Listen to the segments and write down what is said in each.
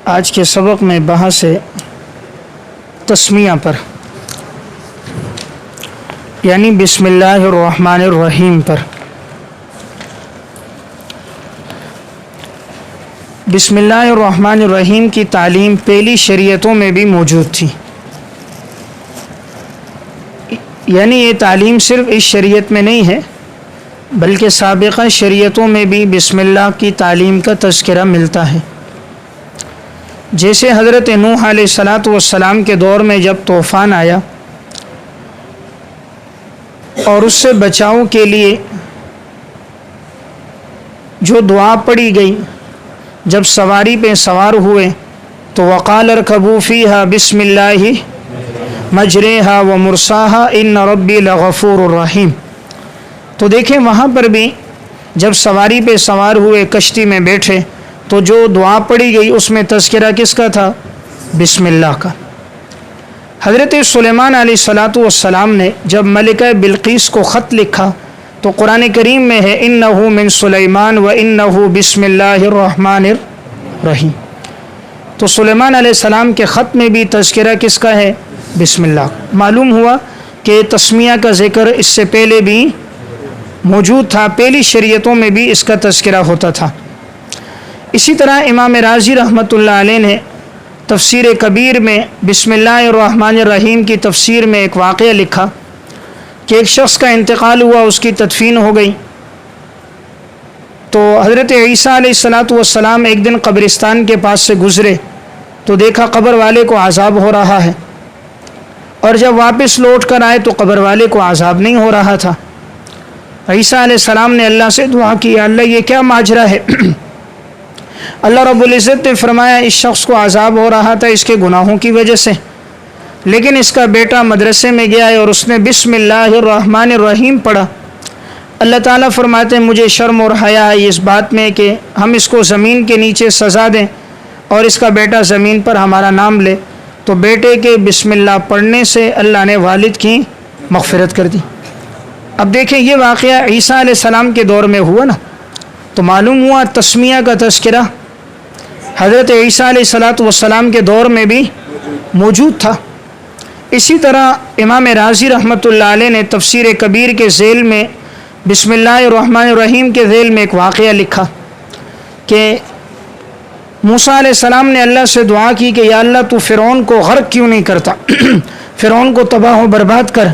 آج کے سبق میں بحث ہے تسمیہ پر، یعنی بسم اللہ الرحمن الرحیم پر۔ بسم اللہ الرحمن الرحیم کی تعلیم پہلی شریعتوں میں بھی موجود تھی، یعنی یہ تعلیم صرف اس شریعت میں نہیں ہے بلکہ سابقہ شریعتوں میں بھی بسم اللہ کی تعلیم کا تذکرہ ملتا ہے۔ جیسے حضرت نوح علیہ السلام کے دور میں جب طوفان آیا اور اس سے بچاؤ کے لیے جو دعا پڑھی گئی، جب سواری پہ سوار ہوئے تو وقال ارکبوا فیہا بسم اللہ مجریہا ومرساہا ان ربی لغفور الرحیم۔ تو دیکھیں وہاں پر بھی جب سواری پہ سوار ہوئے، کشتی میں بیٹھے، تو جو دعا پڑھی گئی اس میں تذکرہ کس کا تھا؟ بسم اللہ کا۔ حضرت سلیمان علیہ السلام نے جب ملکہ بلقیس کو خط لکھا تو قرآن کریم میں ہے انہ من سلیمان و انہ بسم اللہ الرحمن الرحیم۔ تو سلیمان علیہ السلام کے خط میں بھی تذکرہ کس کا ہے؟ بسم اللہ۔ معلوم ہوا کہ تسمیہ کا ذکر اس سے پہلے بھی موجود تھا، پہلی شریعتوں میں بھی اس کا تذکرہ ہوتا تھا۔ اسی طرح امام راضی رحمۃ اللہ علیہ نے تفسیر کبیر میں بسم اللہ الرحمن الرحیم کی تفسیر میں ایک واقعہ لکھا کہ ایک شخص کا انتقال ہوا، اس کی تدفین ہو گئی، تو حضرت عیسیٰ علیہ السلام ایک دن قبرستان کے پاس سے گزرے تو دیکھا قبر والے کو عذاب ہو رہا ہے، اور جب واپس لوٹ کر آئے تو قبر والے کو عذاب نہیں ہو رہا تھا۔ عیسیٰ علیہ السلام نے اللہ سے دعا کی، یا اللہ یہ کیا ماجرا ہے؟ اللہ رب العزت نے فرمایا اس شخص کو عذاب ہو رہا تھا اس کے گناہوں کی وجہ سے، لیکن اس کا بیٹا مدرسے میں گیا ہے اور اس نے بسم اللہ الرحمن الرحیم پڑھا۔ اللہ تعالیٰ فرماتے ہیں مجھے شرم اور حیا ہے اس بات میں کہ ہم اس کو زمین کے نیچے سزا دیں اور اس کا بیٹا زمین پر ہمارا نام لے، تو بیٹے کے بسم اللہ پڑھنے سے اللہ نے والد کی مغفرت کر دی۔ اب دیکھیں یہ واقعہ عیسیٰ علیہ السلام کے دور میں ہوا نا، تو معلوم ہوا تسمیہ کا تذکرہ حضرت عیسیٰ علیہ السلام کے دور میں بھی موجود تھا۔ اسی طرح امام راضی رحمۃ اللہ علیہ نے تفسیر کبیر کے ذیل میں بسم اللہ الرحمن الرحیم کے ذیل میں ایک واقعہ لکھا کہ موسیٰ علیہ السلام نے اللہ سے دعا کی کہ یا اللہ تو فرعون کو غرق کیوں نہیں کرتا، فرعون کو تباہ و برباد کر،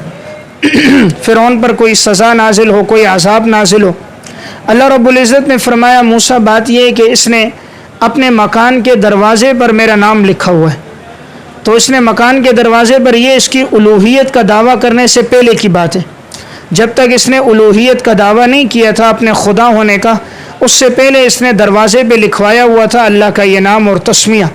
فرعون پر کوئی سزا نازل ہو، کوئی عذاب نازل ہو۔ اللہ رب العزت نے فرمایا موسیٰ بات یہ ہے کہ اس نے اپنے مکان کے دروازے پر میرا نام لکھا ہوا ہے، تو اس نے مکان کے دروازے پر، یہ اس کی الوہیت کا دعویٰ کرنے سے پہلے کی بات ہے، جب تک اس نے الوہیت کا دعویٰ نہیں کیا تھا اپنے خدا ہونے کا، اس سے پہلے اس نے دروازے پہ لکھوایا ہوا تھا اللہ کا یہ نام اور تسمیہ۔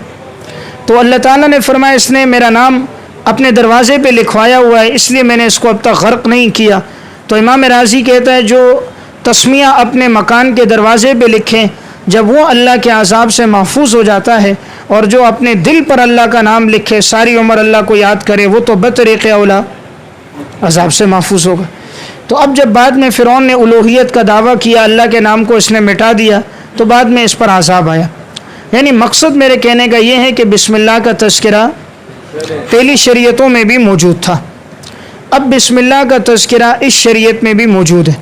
تو اللہ تعالیٰ نے فرمایا اس نے میرا نام اپنے دروازے پہ لکھوایا ہوا ہے اس لیے میں نے اس کو اب تک غرق نہیں کیا۔ تو امام راضی کہتا ہے جو تسمیہ اپنے مکان کے دروازے پہ لکھیں جب وہ اللہ کے عذاب سے محفوظ ہو جاتا ہے، اور جو اپنے دل پر اللہ کا نام لکھے، ساری عمر اللہ کو یاد کرے، وہ تو بطریق اولا عذاب سے محفوظ ہوگا۔ تو اب جب بعد میں فرعون نے الوہیت کا دعویٰ کیا، اللہ کے نام کو اس نے مٹا دیا، تو بعد میں اس پر عذاب آیا۔ یعنی مقصد میرے کہنے کا یہ ہے کہ بسم اللہ کا تذکرہ پہلی شریعتوں میں بھی موجود تھا، اب بسم اللہ کا تذکرہ اس شریعت میں بھی موجود ہے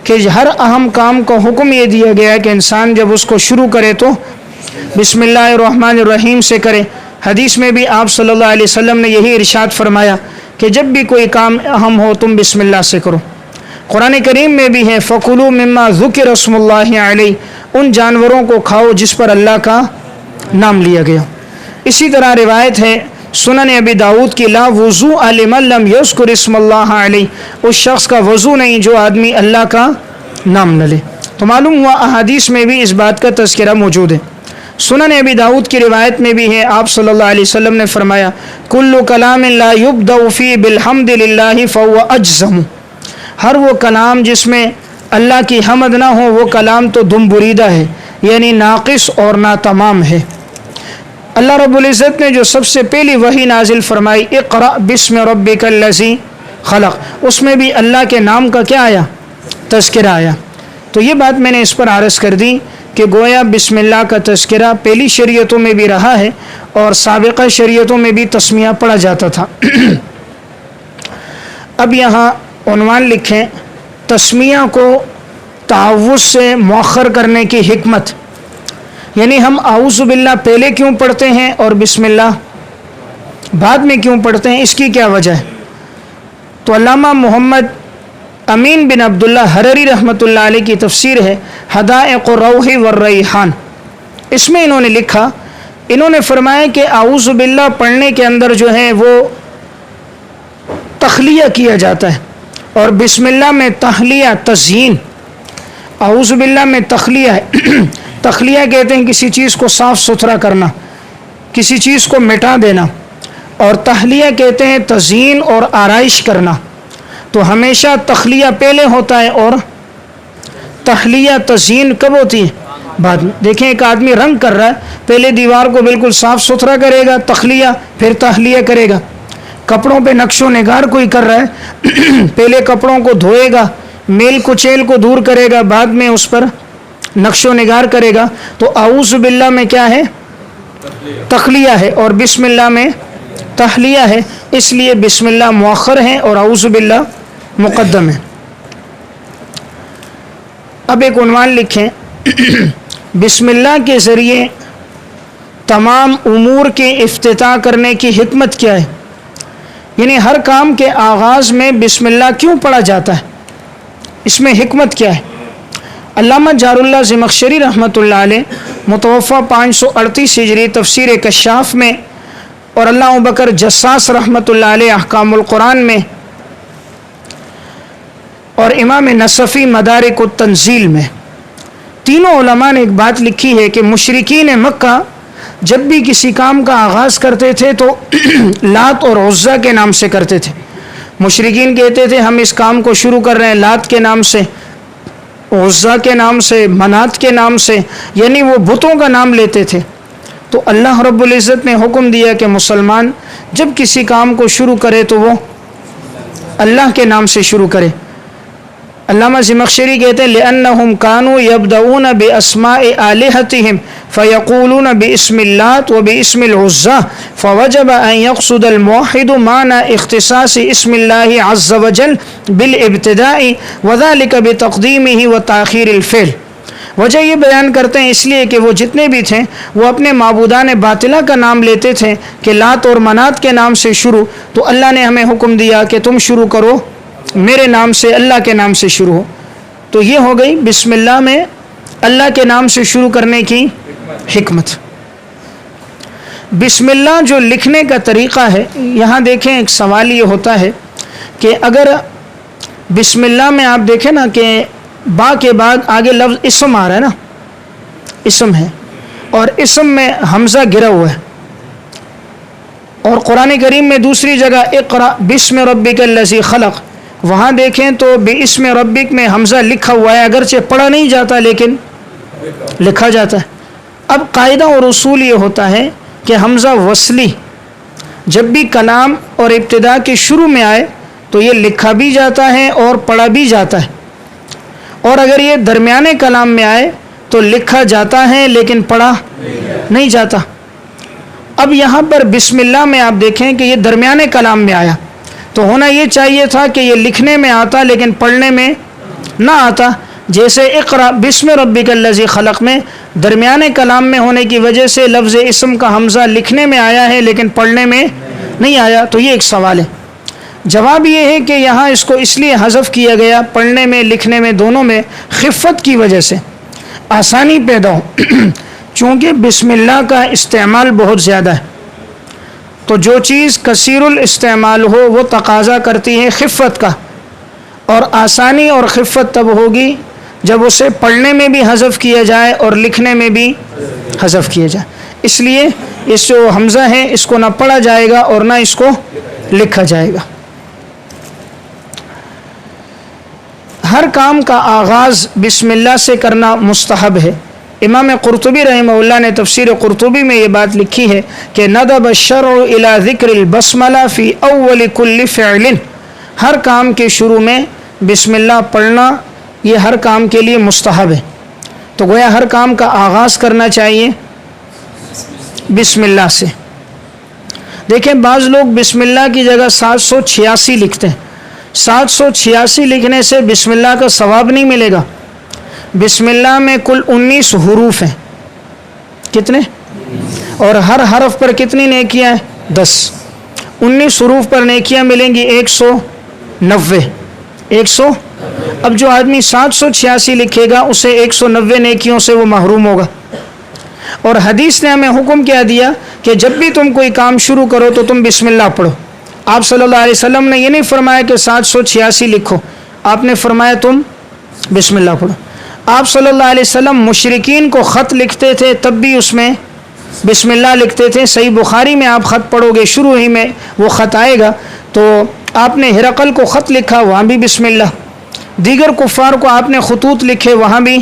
کہ ہر اہم کام کا حکم یہ دیا گیا ہے کہ انسان جب اس کو شروع کرے تو بسم اللہ الرحمن الرحیم سے کرے۔ حدیث میں بھی آپ صلی اللہ علیہ وسلم نے یہی ارشاد فرمایا کہ جب بھی کوئی کام اہم ہو تم بسم اللہ سے کرو۔ قرآن کریم میں بھی ہے فَكُلُوا مِمَّا ذُكِرَ اسْمُ اللَّهِ عَلَيْهِ، ان جانوروں کو کھاؤ جس پر اللہ کا نام لیا گیا۔ اسی طرح روایت ہے سنن ابی داؤد کی لا وضوء لمن لم یذکر اسم اللہ علیہ، اس شخص کا وضو نہیں جو آدمی اللہ کا نام نہ لے۔ تو معلوم ہوا احادیث میں بھی اس بات کا تذکرہ موجود ہے۔ سنن ابی داؤد کی روایت میں بھی ہے آپ صلی اللہ علیہ وسلم نے فرمایا کل کلام لا یبدأ فی بالحمد للہ فهو اجزم، ہر وہ کلام جس میں اللہ کی حمد نہ ہو وہ کلام تو دم بریدہ ہے، یعنی ناقص اور ناتمام ہے۔ اللہ رب العزت نے جو سب سے پہلی وحی نازل فرمائی اقرأ بسم ربک الذی خلق، اس میں بھی اللہ کے نام کا کیا آیا؟ تذکرہ آیا۔ تو یہ بات میں نے اس پر عرض کر دی کہ گویا بسم اللہ کا تذکرہ پہلی شریعتوں میں بھی رہا ہے اور سابقہ شریعتوں میں بھی تسمیہ پڑھا جاتا تھا۔ اب یہاں عنوان لکھیں، تسمیہ کو تعوذ سے مؤخر کرنے کی حکمت، یعنی ہم اعوذ باللہ پہلے کیوں پڑھتے ہیں اور بسم اللہ بعد میں کیوں پڑھتے ہیں، اس کی کیا وجہ ہے؟ تو علامہ محمد امین بن عبداللہ حرری رحمۃ اللہ علیہ کی تفسیر ہے حدائق الروح والریحان، اس میں انہوں نے لکھا، انہوں نے فرمایا کہ اعوذ باللہ پڑھنے کے اندر جو ہے وہ تخلیہ کیا جاتا ہے، اور بسم اللہ میں تحلیہ تزیین، اعوذ باللہ میں تخلیہ ہے۔ تخلیہ کہتے ہیں کسی چیز کو صاف ستھرا کرنا، کسی چیز کو مٹا دینا، اور تحلیہ کہتے ہیں تزیین اور آرائش کرنا۔ تو ہمیشہ تخلیہ پہلے ہوتا ہے اور تحلیہ تزیین کب ہوتی ہے؟ بعد میں۔ دیکھیں ایک آدمی رنگ کر رہا ہے، پہلے دیوار کو بالکل صاف ستھرا کرے گا تخلیہ، پھر تحلیہ کرے گا۔ کپڑوں پہ نقش و نگار کوئی کر رہا ہے، پہلے کپڑوں کو دھوئے گا، میل کچیل کو دور کرے گا، بعد میں اس پر نقش و نگار کرے گا۔ تو اعوذ باللہ میں کیا ہے؟ تخلیہ ہے، اور بسم اللہ میں تحلیہ ہے، اس لیے بسم اللہ مؤخر ہے اور اعوذ باللہ مقدم ہے۔ اب ایک عنوان لکھیں، بسم اللہ کے ذریعے تمام امور کے افتتاح کرنے کی حکمت کیا ہے؟ یعنی ہر کام کے آغاز میں بسم اللہ کیوں پڑھا جاتا ہے، اس میں حکمت کیا ہے؟ علامہ جار اللہ زمخشری رحمۃ اللہ علیہ متوفہ 538 ہجری تفسیر کشاف میں، اور اللہ ابوبکر جساس رحمۃ اللہ علیہ احکام القرآن میں، اور امام نصفی مدارک التنزیل میں، تینوں علماء نے ایک بات لکھی ہے کہ مشرکین مکہ جب بھی کسی کام کا آغاز کرتے تھے تو لات اور عزا کے نام سے کرتے تھے۔ مشرکین کہتے تھے ہم اس کام کو شروع کر رہے ہیں لات کے نام سے، عزا کے نام سے، منات کے نام سے، یعنی وہ بتوں کا نام لیتے تھے۔ تو اللہ رب العزت نے حکم دیا کہ مسلمان جب کسی کام کو شروع کرے تو وہ اللہ کے نام سے شروع کرے۔ علامہ زمخشری کہتے ہیں لِأَنَّهُمْ كَانُوا يَبْدَؤُونَ بِأَسْمَاءِ آلِهَتِهِمْ فَيَقُولُونَ بِاسْمِ اللَّاتِ وَبِاسْمِ الْعُزَّى فَوَجَبَ أَنْ يَقْصُدَ الْمُوحِدُ مَعْنَى اخْتِصَاصِ اسْمِ اللَّهِ عَزَّ وَجَلَّ بِالْإِبْتِدَاءِ وَذَلِكَ بِتَقْدِيمِهِ وَتَأْخِيرِ الْفِعْلِ۔ وجہ یہ بیان کرتے ہیں اس لیے کہ وہ جتنے بھی تھے وہ اپنے معبودان باطلہ کا نام لیتے تھے کہ لات اور منات کے نام سے شروع، تو اللہ نے ہمیں حکم دیا کہ تم شروع کرو میرے نام سے، اللہ کے نام سے شروع ہو۔ تو یہ ہو گئی بسم اللہ میں اللہ کے نام سے شروع کرنے کی حکمت۔ بسم اللہ جو لکھنے کا طریقہ ہے، یہاں دیکھیں ایک سوال یہ ہوتا ہے کہ اگر بسم اللہ میں آپ دیکھیں نا کہ با کے بعد آگے لفظ اسم آ رہا ہے نا، اسم ہے، اور اسم میں حمزہ گرا ہوا ہے، اور قرآن کریم میں دوسری جگہ اقرأ بسم ربک الذی خلق، وہاں دیکھیں تو باسم ربک میں حمزہ لکھا ہوا ہے، اگرچہ پڑھا نہیں جاتا لیکن لکھا جاتا ہے۔ اب قاعدہ اور اصول یہ ہوتا ہے کہ حمزہ وصلی جب بھی کلام اور ابتدا کے شروع میں آئے تو یہ لکھا بھی جاتا ہے اور پڑھا بھی جاتا ہے، اور اگر یہ درمیانے کلام میں آئے تو لکھا جاتا ہے لیکن پڑھا نہیں جاتا۔ اب یہاں پر بسم اللہ میں آپ دیکھیں کہ یہ درمیانے کلام میں آیا، تو ہونا یہ چاہیے تھا کہ یہ لکھنے میں آتا لیکن پڑھنے میں نہ آتا، جیسے اقرأ بسم ربک الذی خلق میں درمیانے کلام میں ہونے کی وجہ سے لفظ اسم کا حمزہ لکھنے میں آیا ہے لیکن پڑھنے میں نہیں آیا۔ تو یہ ایک سوال ہے، جواب یہ ہے کہ یہاں اس کو اس لیے حذف کیا گیا، پڑھنے میں لکھنے میں دونوں میں خفت کی وجہ سے آسانی پیدا ہو، چونکہ بسم اللہ کا استعمال بہت زیادہ ہے، تو جو چیز کثیر الاستعمال ہو وہ تقاضا کرتی ہے خفت کا، اور آسانی اور خفت تب ہوگی جب اسے پڑھنے میں بھی حذف کیا جائے اور لکھنے میں بھی حذف کیا جائے۔ اس لیے اس جو حمزہ ہے اس کو نہ پڑھا جائے گا اور نہ اس کو لکھا جائے گا۔ ہر کام کا آغاز بسم اللہ سے کرنا مستحب ہے۔ امام قرطبی رحمہ اللہ نے تفسیر قرطبی میں یہ بات لکھی ہے کہ ندب الشرع الی ذکر البسملہ فی اول کل فعل، ہر کام کے شروع میں بسم اللہ پڑھنا یہ ہر کام کے لیے مستحب ہے، تو گویا ہر کام کا آغاز کرنا چاہیے بسم اللہ سے۔ دیکھیں بعض لوگ بسم اللہ کی جگہ 786 لکھتے ہیں۔ 786 لکھنے سے بسم اللہ کا ثواب نہیں ملے گا۔ بسم اللہ میں کل 19 حروف ہیں۔ کتنے؟ اور ہر حرف پر کتنی نیکیاں ہیں؟ 10۔ 19 حروف پر نیکیاں ملیں گی 190۔ 100۔ اب جو آدمی 786 لکھے گا اسے 190 نیکیوں سے وہ محروم ہوگا۔ اور حدیث نے ہمیں حکم کیا دیا کہ جب بھی تم کوئی کام شروع کرو تو تم بسم اللہ پڑھو۔ آپ صلی اللہ علیہ وسلم نے یہ نہیں فرمایا کہ 786 لکھو، آپ نے فرمایا تم بسم اللہ پڑھو۔ آپ صلی اللہ علیہ وسلم مشرکین کو خط لکھتے تھے تب بھی اس میں بسم اللہ لکھتے تھے۔ صحیح بخاری میں آپ خط پڑھو گے شروع ہی میں وہ خط آئے گا، تو آپ نے ہرقل کو خط لکھا وہاں بھی بسم اللہ، دیگر کفار کو آپ نے خطوط لکھے وہاں بھی۔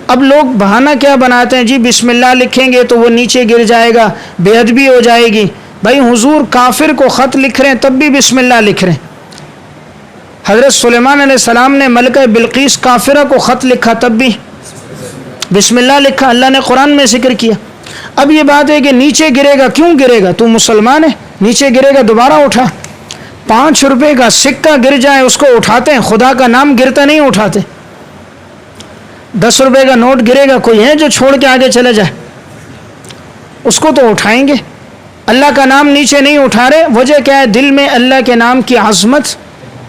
اب لوگ بہانہ کیا بناتے ہیں، جی بسم اللہ لکھیں گے تو وہ نیچے گر جائے گا، بے ادبی ہو جائے گی۔ بھائی حضور کافر کو خط لکھ رہے ہیں تب بھی بسم اللہ لکھ رہے ہیں۔ حضرت سلیمان علیہ السلام نے ملکہ بلقیس کافرہ کو خط لکھا تب بھی بسم اللہ لکھا، اللہ نے قرآن میں ذکر کیا۔ اب یہ بات ہے کہ نیچے گرے گا، کیوں گرے گا؟ تو مسلمان ہے، نیچے گرے گا دوبارہ اٹھا۔ 5 روپے کا سکہ گر جائے اس کو اٹھاتے ہیں، خدا کا نام گرتا نہیں اٹھاتے۔ 10 روپے کا نوٹ گرے گا، کوئی ہے جو چھوڑ کے آگے چلے جائے؟ اس کو تو اٹھائیں گے۔ اللہ کا نام نیچے نہیں اٹھا رہے، وجہ کیا ہے؟ دل میں اللہ کے نام کی عظمت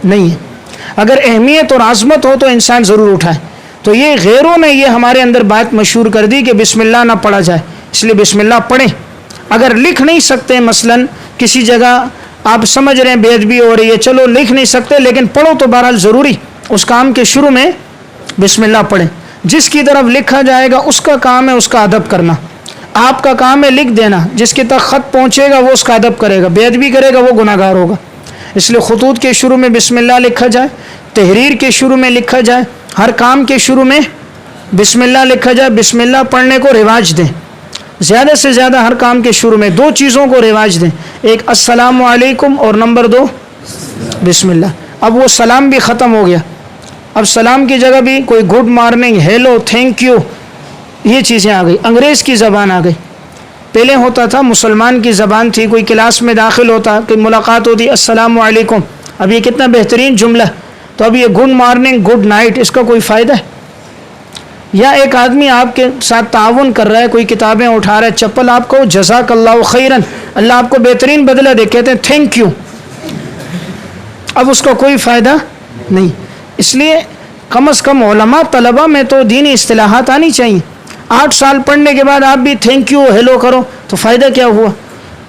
نہیں ہے۔ اگر اہمیت اور عظمت ہو تو انسان ضرور اٹھائے۔ تو یہ غیروں نے یہ ہمارے اندر بات مشہور کر دی کہ بسم اللہ نہ پڑھا جائے، اس لیے بسم اللہ پڑھیں۔ اگر لکھ نہیں سکتے، مثلا کسی جگہ آپ سمجھ رہے ہیں بے ادبی ہو رہی ہے، چلو لکھ نہیں سکتے لیکن پڑھو تو بہرحال ضروری، اس کام کے شروع میں بسم اللہ پڑھیں۔ جس کی طرف لکھا جائے گا اس کا کام ہے اس کا ادب کرنا، آپ کا کام ہے لکھ دینا۔ جس کے تک خط پہنچے گا وہ اس کا ادب کرے گا، بے ادبی کرے گا وہ گناہ گار ہوگا۔ اس لیے خطوط کے شروع میں بسم اللہ لکھا جائے، تحریر کے شروع میں لکھا جائے، ہر کام کے شروع میں بسم اللہ لکھا جائے۔ بسم اللہ پڑھنے کو رواج دیں، زیادہ سے زیادہ ہر کام کے شروع میں 2 چیزوں کو رواج دیں، ایک السلام علیکم اور نمبر 2 بسم اللہ۔ اب وہ سلام بھی ختم ہو گیا، اب سلام کی جگہ بھی کوئی good morning, hello, thank you, یہ چیزیں آ گئی، انگریز کی زبان آ گئی۔ پہلے ہوتا تھا مسلمان کی زبان تھی، کوئی کلاس میں داخل ہوتا کہ ملاقات ہوتی السلام علیکم، اب یہ کتنا بہترین جملہ۔ تو اب یہ گڈ مارننگ، گڈ نائٹ، اس کا کوئی فائدہ ہے؟ یا ایک آدمی آپ کے ساتھ تعاون کر رہا ہے، کوئی کتابیں اٹھا رہا ہے، چپل آپ کو جزاک اللہ خیرن، اللہ آپ کو بہترین بدلہ دے، کہتے ہیں تھینک یو، اب اس کا کوئی فائدہ نہیں۔ اس لیے کم از کم علماء طلبہ میں تو دینی اصطلاحات آنی چاہیے۔ 8 سال پڑھنے کے بعد آپ بھی تھینک یو ہیلو کرو تو فائدہ کیا ہوا؟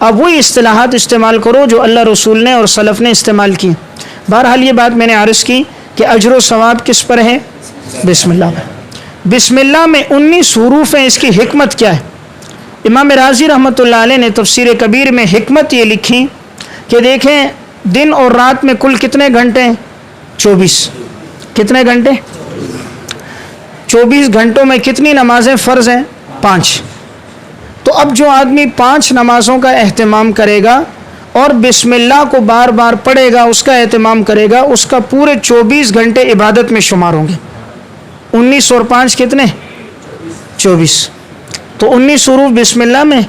اب وہی اصطلاحات استعمال کرو جو اللہ رسول نے اور سلف نے استعمال کی۔ بہرحال یہ بات میں نے عرض کی کہ اجر و ثواب کس پر ہے؟ بسم اللہ پر۔ بسم اللہ میں 19 حروف ہیں، اس کی حکمت کیا ہے؟ امام رازی رحمۃ اللہ علیہ نے تفسیر کبیر میں حکمت یہ لکھی کہ دیکھیں دن اور رات میں کل کتنے گھنٹے ہیں؟ 24۔ کتنے گھنٹے؟ 24 گھنٹوں میں کتنی نمازیں فرض ہیں؟ 5۔ تو اب جو آدمی 5 نمازوں کا اہتمام کرے گا اور بسم اللہ کو بار بار پڑھے گا، اس کا اہتمام کرے گا، اس کا پورے 24 گھنٹے عبادت میں شمار ہوں گے۔ 19 اور 5 کتنے؟ 24۔ تو 19 حروف بسم اللہ میں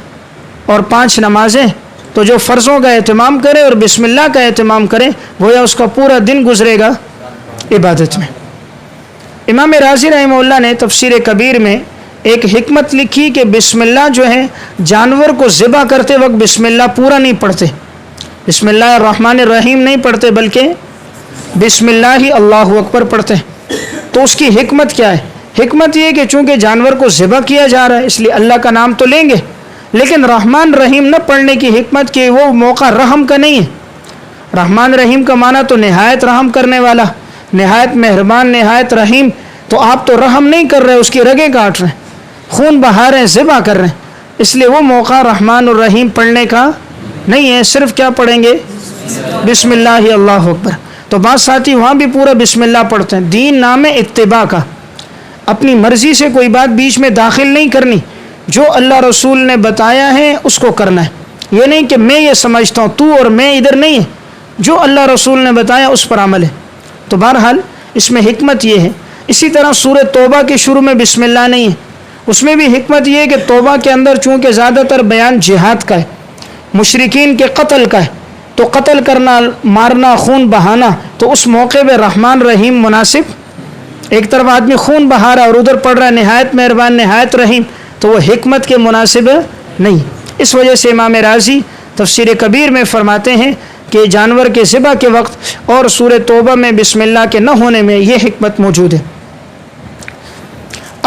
اور 5 نمازیں، تو جو فرضوں کا اہتمام کرے اور بسم اللہ کا اہتمام کرے گویا اس کا پورا دن گزرے گا عبادت میں۔ امام رازی رحمہ اللہ نے تفسیر کبیر میں ایک حکمت لکھی کہ بسم اللہ جو ہے جانور کو ذبح کرتے وقت بسم اللہ پورا نہیں پڑھتے، بسم اللہ الرحمن الرحیم نہیں پڑھتے، بلکہ بسم اللہ ہی اللہ اکبر پڑھتے ہیں۔ تو اس کی حکمت کیا ہے؟ حکمت یہ کہ چونکہ جانور کو ذبح کیا جا رہا ہے اس لیے اللہ کا نام تو لیں گے، لیکن رحمان رحیم نہ پڑھنے کی حکمت کہ وہ موقع رحم کا نہیں ہے۔ رحمان رحیم کا معنی تو نہایت رحم کرنے والا، نہایت مہربان، نہایت رحیم، تو آپ تو رحم نہیں کر رہے، اس کی رگیں کاٹ رہے ہیں، خون بہا رہے ہیں، ذبح کر رہے ہیں، اس لیے وہ موقع رحمان الرحیم پڑھنے کا نہیں ہے، صرف کیا پڑھیں گے؟ بسم اللہ اللہ اکبر۔ تو بعض ساتھی وہاں بھی پورا بسم اللہ پڑھتے ہیں۔ دین نام ہے اتباع کا، اپنی مرضی سے کوئی بات بیچ میں داخل نہیں کرنی، جو اللہ رسول نے بتایا ہے اس کو کرنا ہے، یہ نہیں کہ میں یہ سمجھتا ہوں تو اور میں ادھر نہیں ہے، جو اللہ رسول نے بتایا اس پر عمل ہے۔ تو بہرحال اس میں حکمت یہ ہے، اسی طرح سورہ توبہ کے شروع میں بسم اللہ نہیں ہے، اس میں بھی حکمت یہ ہے کہ توبہ کے اندر چونکہ زیادہ تر بیان جہاد کا ہے، مشرکین کے قتل کا ہے، تو قتل کرنا، مارنا، خون بہانا، تو اس موقع پہ رحمان رحیم مناسب، ایک طرف آدمی خون بہا رہا اور ادھر پڑھ رہا ہے نہایت مہربان نہایت رحیم، تو وہ حکمت کے مناسب نہیں۔ اس وجہ سے امام رازی تفسیر کبیر میں فرماتے ہیں کہ جانور کے ذبح کے وقت اور سورہ توبہ میں بسم اللہ کے نہ ہونے میں یہ حکمت موجود ہے۔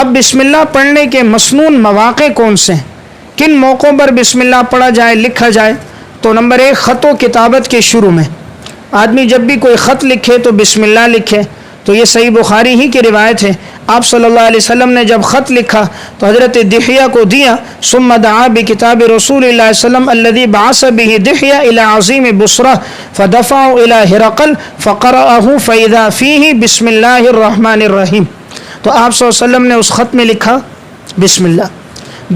اب بسم اللہ پڑھنے کے مسنون مواقع کون سے ہیں، کن موقعوں پر بسم اللہ پڑھا جائے، لکھا جائے؟ تو نمبر 1، خط و کتابت کے شروع میں آدمی جب بھی کوئی خط لکھے تو بسم اللہ لکھے، تو یہ صحیح بخاری ہی کی روایت ہے۔ آپ صلی اللہ علیہ وسلم نے جب خط لکھا تو حضرت دحیہ کو دیا، ثم دعا بکتاب رسول اللہ صلی اللہ علیہ وسلم الذي بعث به دحیہ الى عظیم بصرہ فدفعه الى هرقل فقرأه فاذا فيه بسم اللہ الرحمن الرحیم۔ تو آپ صلی اللہ علیہ وسلم نے اس خط میں لکھا بسم اللہ۔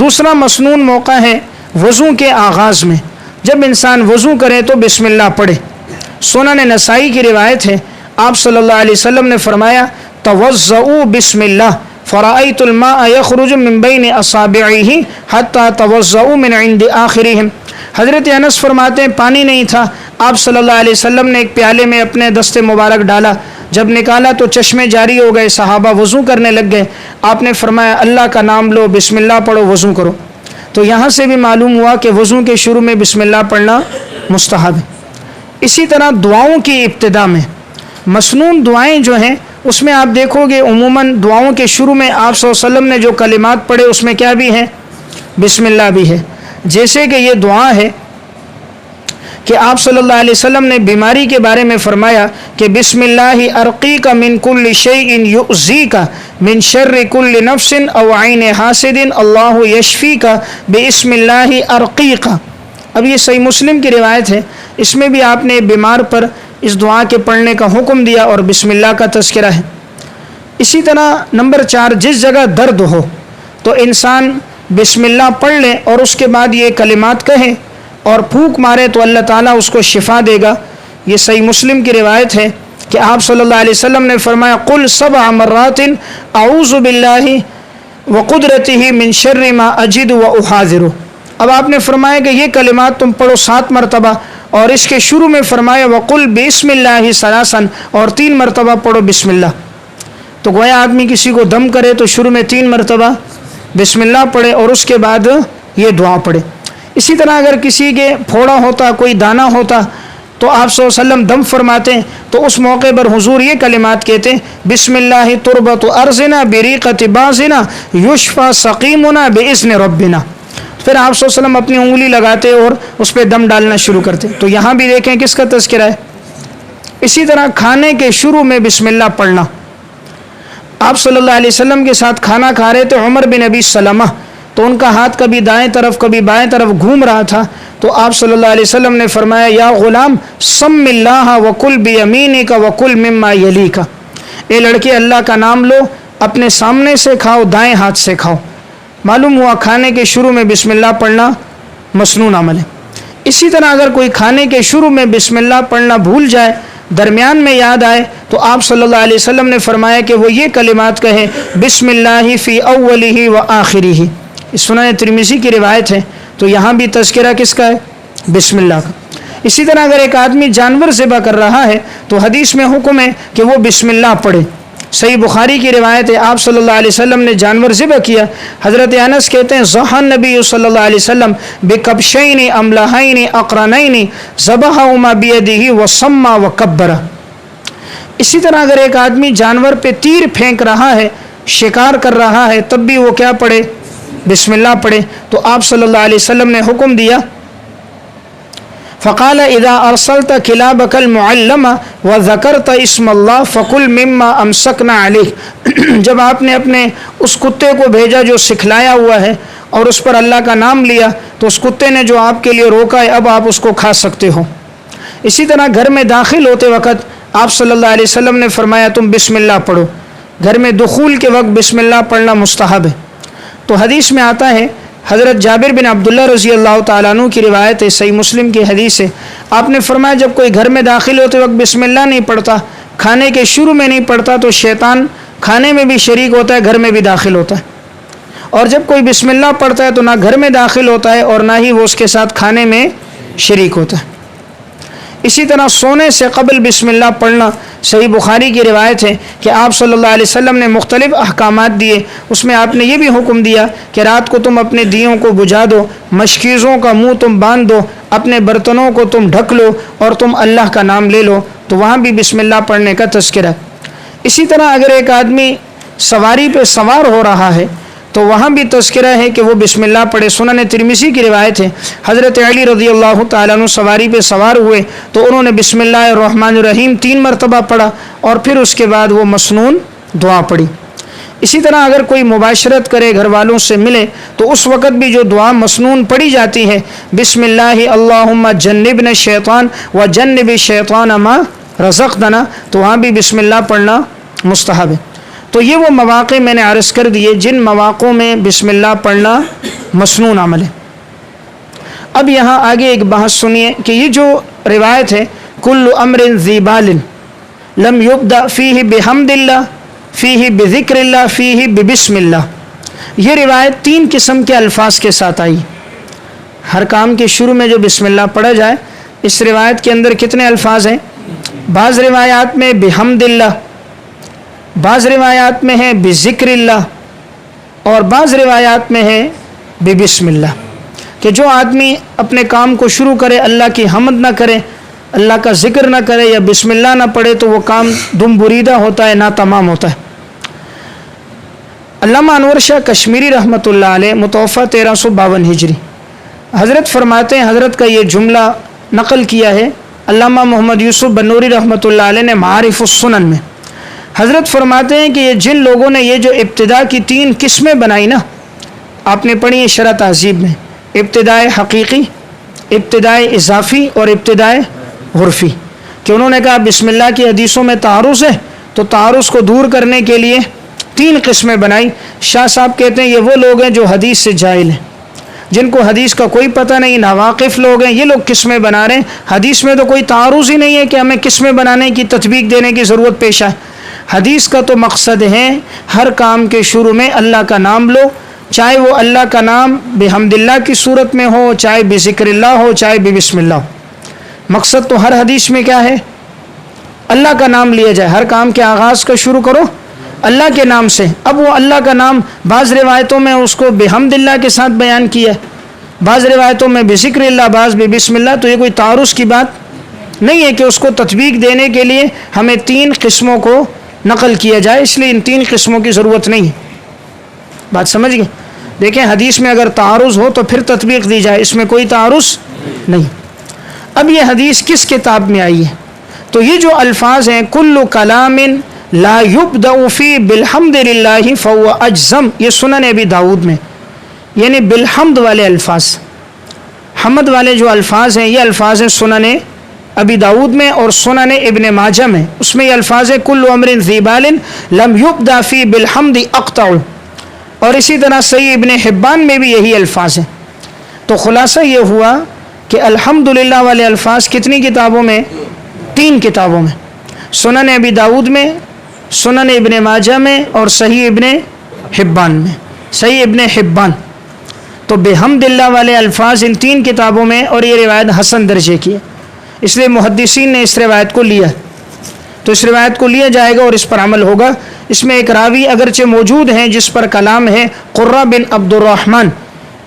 دوسرا مسنون موقع ہے وضو کے آغاز میں، جب انسان وضو کرے تو بسم اللہ پڑھے۔ سنن نسائی کی روایت ہے، آپ صلی اللہ علیہ وسلم نے فرمایا توضؤوا بسم اللہ فرأيت الماء يخرج من بين اصابعه حتى توضؤوا من عند آخرهم۔ حضرت انس فرماتے ہیں پانی نہیں تھا، آپ صلی اللہ علیہ وسلم نے ایک پیالے میں اپنے دست مبارک ڈالا، جب نکالا تو چشمے جاری ہو گئے، صحابہ وضو کرنے لگ گئے، آپ نے فرمایا اللہ کا نام لو، بسم اللہ پڑھو، وضو کرو۔ تو یہاں سے بھی معلوم ہوا کہ وضو کے شروع میں بسم اللہ پڑھنا مستحب ہے۔ اسی طرح دعاؤں کی ابتدا میں مسنون دعائیں جو ہیں اس میں آپ دیکھو گے عموماً دعاؤں کے شروع میں آپ صلی اللہ علیہ وسلم نے جو کلمات پڑھے اس میں کیا بھی ہے، بسم اللہ بھی ہے۔ جیسے کہ یہ دعا ہے کہ آپ صلی اللہ علیہ وسلم نے بیماری کے بارے میں فرمایا کہ بسم اللہ ارقیک من کل شیء یؤذیک من شر کل نفس او عین حاسد اللہ یشفیک بسم اللہ ارقیک۔ اب یہ صحیح مسلم کی روایت ہے، اس میں بھی آپ نے بیمار پر اس دعا کے پڑھنے کا حکم دیا اور بسم اللہ کا تذکرہ ہے۔ اسی طرح نمبر 4، جس جگہ درد ہو تو انسان بسم اللہ پڑھ لے اور اس کے بعد یہ کلمات کہے اور پھونک مارے تو اللہ تعالیٰ اس کو شفا دے گا۔ یہ صحیح مسلم کی روایت ہے کہ آپ صلی اللہ علیہ وسلم نے فرمایا قل 7 مرات اعوذ باللہ وقدرتہ من شر ما اجد واحاذر۔ اب آپ نے فرمایا کہ یہ کلمات تم پڑھو 7 مرتبہ، اور اس کے شروع میں فرمایا وقل بسم اللہ ثلاثا، اور 3 مرتبہ پڑھو بسم اللہ۔ تو گویا آدمی کسی کو دم کرے تو شروع میں 3 مرتبہ بسم اللہ پڑھے اور اس کے بعد یہ دعا پڑھے۔ اسی طرح اگر کسی کے پھوڑا ہوتا، کوئی دانہ ہوتا، تو آپ صلی اللہ علیہ وسلم دم فرماتے ہیں تو اس موقع پر حضور یہ کلمات کہتے ہیں بسم اللہ تربت ارضنا بریقت بازنا یشفى سقیمنا باذن ربنا۔ پھر آپ صلی اللہ علیہ وسلم اپنی انگلی لگاتے اور اس پہ دم ڈالنا شروع کرتے۔ تو یہاں بھی دیکھیں کس کا تذکرہ ہے۔ اسی طرح کھانے کے شروع میں بسم اللہ پڑھنا، آپ صلی اللہ علیہ وسلم کے ساتھ کھانا کھا رہے تھے عمر بن ابی سلمہ، تو ان کا ہاتھ کبھی دائیں طرف کبھی بائیں طرف گھوم رہا تھا، تو آپ صلی اللہ علیہ وسلم نے فرمایا یا غلام سم اللہ وکل بیمینک وکل مما یلیک، اے لڑکے اللہ کا نام لو، اپنے سامنے سے کھاؤ، دائیں ہاتھ سے کھاؤ۔ معلوم ہوا کھانے کے شروع میں بسم اللہ پڑھنا مسنون عمل ہے۔ اسی طرح اگر کوئی کھانے کے شروع میں بسم اللہ پڑھنا بھول جائے، درمیان میں یاد آئے، تو آپ صلی اللہ علیہ وسلم نے فرمایا کہ وہ یہ کلمات کہے بسم اللہ فی اولہ و آخرہ۔ سنن ترمذی کی روایت ہے، تو یہاں بھی تذکرہ کس کا ہے، بسم اللہ کا۔ اسی طرح اگر ایک آدمی جانور ذبح کر رہا ہے تو حدیث میں حکم ہے کہ وہ بسم اللہ پڑھے۔ صحیح بخاری کی روایت ہے، آپ صلی اللہ علیہ وسلم نے جانور ذبح کیا، حضرت انس کہتے ہیں ضحى النبی صلی اللہ علیہ وسلم بکبشین املحین اقرنین ذبحہما بیدہ وسمى وکبر۔ اسی طرح اگر ایک آدمی جانور پہ تیر پھینک رہا ہے، شکار کر رہا ہے، تب بھی وہ کیا پڑھے، بسم اللہ پڑھے۔ تو آپ صلی اللہ علیہ وسلم نے حکم دیا فقال اذا ارسلت کلابک المعلمہ وذکرت اسم اللہ فکل مما امسکنا علیہ، جب آپ نے اپنے اس کتے کو بھیجا جو سکھلایا ہوا ہے اور اس پر اللہ کا نام لیا، تو اس کتے نے جو آپ کے لیے روکا ہے اب آپ اس کو کھا سکتے ہو۔ اسی طرح گھر میں داخل ہوتے وقت آپ صلی اللہ علیہ وسلم نے فرمایا تم بسم اللہ پڑھو، گھر میں دخول کے وقت بسم اللہ پڑھنا مستحب ہے۔ تو حدیث میں آتا ہے، حضرت جابر بن عبداللہ رضی اللہ تعالیٰ عنہ کی روایت ہے، صحیح مسلم کی حدیث ہے، آپ نے فرمایا جب کوئی گھر میں داخل ہوتے وقت بسم اللہ نہیں پڑھتا، کھانے کے شروع میں نہیں پڑھتا، تو شیطان کھانے میں بھی شریک ہوتا ہے، گھر میں بھی داخل ہوتا ہے، اور جب کوئی بسم اللہ پڑھتا ہے تو نہ گھر میں داخل ہوتا ہے اور نہ ہی وہ اس کے ساتھ کھانے میں شریک ہوتا ہے۔ اسی طرح سونے سے قبل بسم اللہ پڑھنا، صحیح بخاری کی روایت ہے کہ آپ صلی اللہ علیہ وسلم نے مختلف احکامات دیے، اس میں آپ نے یہ بھی حکم دیا کہ رات کو تم اپنے دیوں کو بجھا دو، مشکیزوں کا منہ تم باندھ دو، اپنے برتنوں کو تم ڈھک لو اور تم اللہ کا نام لے لو، تو وہاں بھی بسم اللہ پڑھنے کا تذکرہ۔ اسی طرح اگر ایک آدمی سواری پہ سوار ہو رہا ہے تو وہاں بھی تذکرہ ہے کہ وہ بسم اللہ پڑھے۔ سنن ترمذی کی روایت ہے، حضرت علی رضی اللہ تعالیٰ عنہ سواری پہ سوار ہوئے تو انہوں نے بسم اللہ الرحمن الرحیم 3 مرتبہ پڑھا اور پھر اس کے بعد وہ مسنون دعا پڑھی۔ اسی طرح اگر کوئی مباشرت کرے، گھر والوں سے ملے، تو اس وقت بھی جو دعا مسنون پڑھی جاتی ہے، بسم اللہ اللہم جنبنا الشیطان وجنب الشیطان ما رزقتنا، تو وہاں بھی بسم اللہ پڑھنا مستحب ہے۔ تو یہ وہ مواقع میں نے عرض کر دیے جن مواقعوں میں بسم اللہ پڑھنا مسنون عمل ہے۔ اب یہاں آگے ایک بحث سنیے کہ یہ جو روایت ہے کل امر ذی بال لم یبدأ فیہ بحمد اللہ فیہ بذکر اللہ فیہ ببسم اللہ، یہ روایت 3 قسم کے الفاظ کے ساتھ آئی۔ ہر کام کے شروع میں جو بسم اللہ پڑھا جائے، اس روایت کے اندر کتنے الفاظ ہیں؟ بعض روایات میں بحمد اللہ، بعض روایات میں ہے بذکر اللہ، اور بعض روایات میں ہے ببسم اللہ، کہ جو آدمی اپنے کام کو شروع کرے اللہ کی حمد نہ کرے، اللہ کا ذکر نہ کرے یا بسم اللہ نہ پڑھے تو وہ کام دم بریدہ ہوتا ہے، ناتمام ہوتا ہے۔ علامہ انور شاہ کشمیری رحمۃ اللہ علیہ متوفہ 1352 ہجری، حضرت فرماتے ہیں، حضرت کا یہ جملہ نقل کیا ہے علامہ محمد یوسف بنوری رحمۃ اللہ علیہ نے معارف السنن میں۔ حضرت فرماتے ہیں کہ یہ جن لوگوں نے یہ جو ابتدا کی 3 قسمیں بنائی نا، آپ نے پڑھی ہے شرح تہذیب میں، ابتدائے حقیقی، ابتدائے اضافی اور ابتدائے عرفی، کہ انہوں نے کہا بسم اللہ کی حدیثوں میں تعارض ہے تو تعارض کو دور کرنے کے لیے 3 قسمیں بنائی۔ شاہ صاحب کہتے ہیں یہ وہ لوگ ہیں جو حدیث سے جاہل ہیں، جن کو حدیث کا کوئی پتہ نہیں، ناواقف لوگ ہیں، یہ لوگ قسمیں بنا رہے ہیں۔ حدیث میں تو کوئی تعارض ہی نہیں ہے کہ ہمیں قسمیں بنانے کی تطبیق دینے کی ضرورت پیش آئے۔ حدیث کا تو مقصد ہے ہر کام کے شروع میں اللہ کا نام لو، چاہے وہ اللہ کا نام بحمد اللہ کی صورت میں ہو، چاہے بذکر اللہ ہو، چاہے بسم اللہ ہو۔ مقصد تو ہر حدیث میں کیا ہے؟ اللہ کا نام لیا جائے، ہر کام کے آغاز کا شروع کرو اللہ کے نام سے۔ اب وہ اللہ کا نام بعض روایتوں میں اس کو بحمد اللہ کے ساتھ بیان کیا ہے، بعض روایتوں میں بذکر اللہ، بعض بسم اللہ، تو یہ کوئی تعارض کی بات نہیں ہے کہ اس کو تطبیق دینے کے لیے ہمیں 3 قسموں کو نقل کیا جائے، اس لیے ان 3 قسموں کی ضرورت نہیں ہے۔ بات سمجھ گئے؟ دیکھیں حدیث میں اگر تعارض ہو تو پھر تطبیق دی جائے، اس میں کوئی تعارض نہیں۔ اب یہ حدیث کس کتاب میں آئی ہے؟ تو یہ جو الفاظ ہیں کل کلام لا یبدأ فی بالحمد للہ فہو اجزم، یہ سنن ابی داؤد میں، یعنی بالحمد والے الفاظ، حمد والے جو الفاظ ہیں یہ الفاظ ہیں سنن ابی داؤد میں اور سنن ابن ماجہ میں، اس میں یہ الفاظ ہے کل امر ذی بال لم یبدأ فی بالحمد اقطع، اور اسی طرح صحیح ابن حبان میں بھی یہی الفاظ ہیں۔ تو خلاصہ یہ ہوا کہ الحمدللہ والے الفاظ کتنی کتابوں میں؟ 3 کتابوں میں، سنن ابی داؤد میں، سنن ابن ماجہ میں، اور صحیح ابن حبان میں، صحیح ابن حبان۔ تو بحمد اللہ والے الفاظ ان 3 کتابوں میں، اور یہ روایت حسن درجے کی ہے، اس لیے محدثین نے اس روایت کو لیا، تو اس روایت کو لیا جائے گا اور اس پر عمل ہوگا۔ اس میں ایک راوی اگرچہ موجود ہیں جس پر کلام ہے، قرہ بن عبد الرحمن،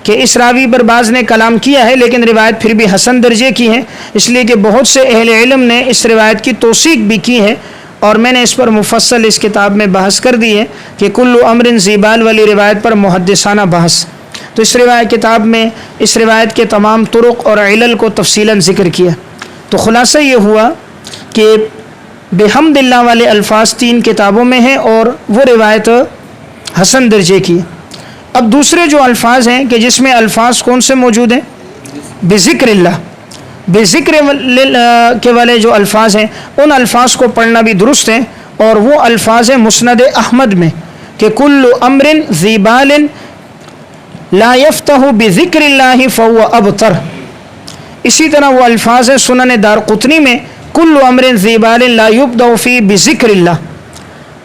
کہ اس راوی پر بعض نے کلام کیا ہے، لیکن روایت پھر بھی حسن درجے کی ہے، اس لیے کہ بہت سے اہل علم نے اس روایت کی توثیق بھی کی ہے، اور میں نے اس پر مفصل اس کتاب میں بحث کر دی ہے کہ کل امر ذی بال والی روایت پر محدثانہ بحث، تو اس روایت کتاب میں اس روایت کے تمام طرق اور علل کو تفصیلاً ذکر کیا۔ تو خلاصہ یہ ہوا کہ بحمد اللہ والے الفاظ 3 کتابوں میں ہیں اور وہ روایت حسن درجے کی۔ اب دوسرے جو الفاظ ہیں کہ جس میں الفاظ کون سے موجود ہیں؟ بذکر اللہ، بذکر کے والے جو الفاظ ہیں ان الفاظ کو پڑھنا بھی درست ہے، اور وہ الفاظ ہیں مسند احمد میں کہ کل امر ذی بال لا یفتح بذکر اللہ فہو ابتر۔ اسی طرح وہ الفاظ ہیں سنن دارقطنی میں کل امر ذی بال لا یبدأ فی بذکر اللہ۔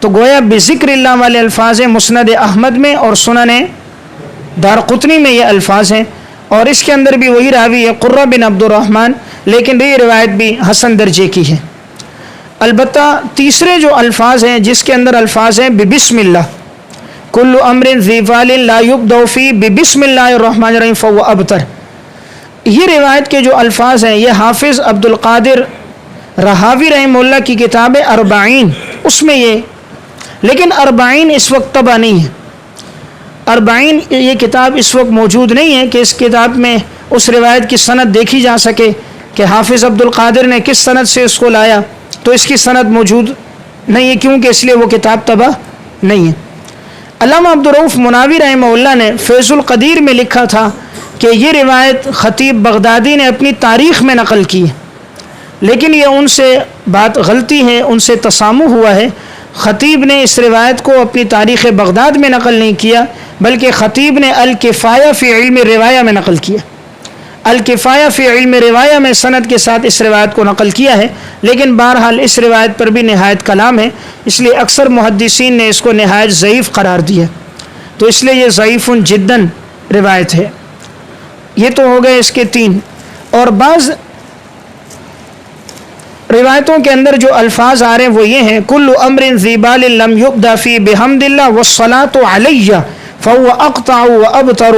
تو گویا بذکر اللہ والے الفاظ ہیں مسند احمد میں اور سنن دارقطنی میں یہ الفاظ ہیں، اور اس کے اندر بھی وہی راوی ہے قرہ بن عبد الرحمن، لیکن یہ روایت بھی حسن درجے کی ہے۔ البتہ تیسرے جو الفاظ ہیں جس کے اندر الفاظ ہیں ببسم اللہ، کل امر ذی بال لا یبدأ فی ببسم اللہ الرحمن الرحیم فهو ابتر، یہ روایت کے جو الفاظ ہیں یہ حافظ عبد القادر رہاوی رحمہ اللہ کی کتاب اربعین اس میں یہ، لیکن اربعین اس وقت طبع نہیں ہے، اربعین یہ کتاب اس وقت موجود نہیں ہے کہ اس کتاب میں اس روایت کی سند دیکھی جا سکے کہ حافظ عبد القادر نے کس سند سے اس کو لایا، تو اس کی سند موجود نہیں ہے، کیونکہ اس لیے وہ کتاب طبع نہیں ہے۔ علامہ عبدالرؤف مناوی رحمہ اللہ نے فیض القدیر میں لکھا تھا کہ یہ روایت خطیب بغدادی نے اپنی تاریخ میں نقل کی ہے، لیکن یہ ان سے بات غلطی ہے، ان سے تسامح ہوا ہے۔ خطیب نے اس روایت کو اپنی تاریخ بغداد میں نقل نہیں کیا، بلکہ خطیب نے الکفایہ فی علم روایہ میں نقل کیا، الکفایہ فی علم روایہ میں سند کے ساتھ اس روایت کو نقل کیا ہے، لیکن بہرحال اس روایت پر بھی نہایت کلام ہے، اس لیے اکثر محدثین نے اس کو نہایت ضعیف قرار دیا، تو اس لیے یہ ضعیف جداً روایت ہے۔ یہ تو ہو گئے اس کے تین، اور بعض روایتوں کے اندر جو الفاظ آ رہے ہیں وہ یہ ہیں کل امر ذی بال لم یبدأ فی بحمد اللہ والصلاۃ علی فهو اقطع وابتر